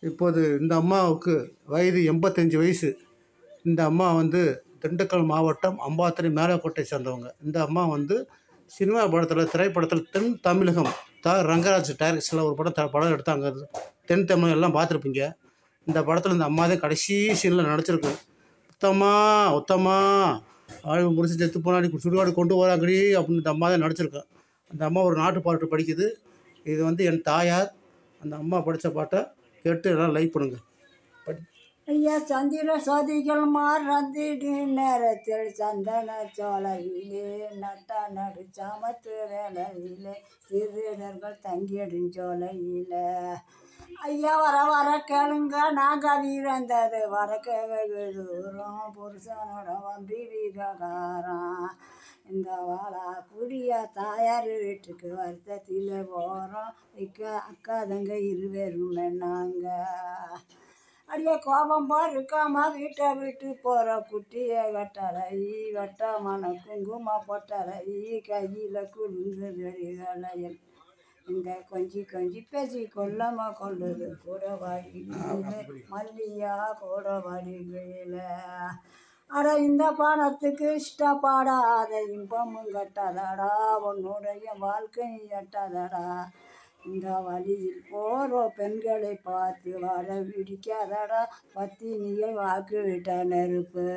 இப்போது இந்த அம்மாவுக்கு வயது 85 வயசு. இந்த அம்மா வந்து திண்டுக்கல் மாவட்டம் அம்பாத்துறை மேலக்கோட்டை சேர்ந்தவங்க. இந்த அம்மா வந்து சினிமா படத்தில், திரைப்படத்தில் தென் தமிழகம் ரங்கராஜ் டைரக்ஷனில் ஒரு படம் எடுத்தாங்க. தென் தமிழகம் எல்லாம் பார்த்துருப்பீங்க. இந்த படத்தில் இந்த அம்மா தான் கடைசி சீனில் நடிச்சிருக்கு. உத்தமா உத்தமா ஆய்வு முடிச்சு செத்து போனாடி சுடுகாடு கொண்டு வராங்கடி அப்படின்னு இந்த அம்மா தான் நடிச்சிருக்கேன். அந்த அம்மா ஒரு நாட்டு பாட்டு படிக்குது. இது வந்து என் தாயார். அந்த அம்மா படித்த பாட்டை கேட்டு எல்லாம் லைக் பண்ணுங்க. ஐயா சந்திர சோதிகள் மாறந்திடு நேரத்தில் சந்தன சோலையிலே நட்டா நடு சாமத்து வேலையிலே சிறுநர்கள் தங்கியடுஞ்சோலையில ஐயா வர வர கேளுங்க நாங்கள் வீரந்தது வரக்க வெகு தூரம் புருஷனோட வம்பிரிகாரம் இந்த வாழா குடியா தாயார் வீட்டுக்கு வருத்தத்தில் போகிறோம் அக்கா தங்க இருவேரும் நாங்கள் அடியே கோபம் இருக்காம வீட்டை விட்டு போகிற குட்டியை வெட்டலை வெட்டமான குங்கும பொட்டலை கையில் குழுந்து வெடிகளையல் இந்த கொஞ்சி கொஞ்சி பேசி கொல்லாம கொள்ளுது கூட வாடிக்கையில் மல்லியா கூட வாடிக்கையில் அட இந்த பணத்துக்கு இஷ்டப்படாத இன்பமும் கட்டாதடா உன்னுடைய வாழ்க்கை எட்டாதடா இந்த வழியில் போகிற பெண்களை பார்த்து வாழ பிடிக்காதடா பத்தினிகள் வாக்கு விட்ட நெருப்பு.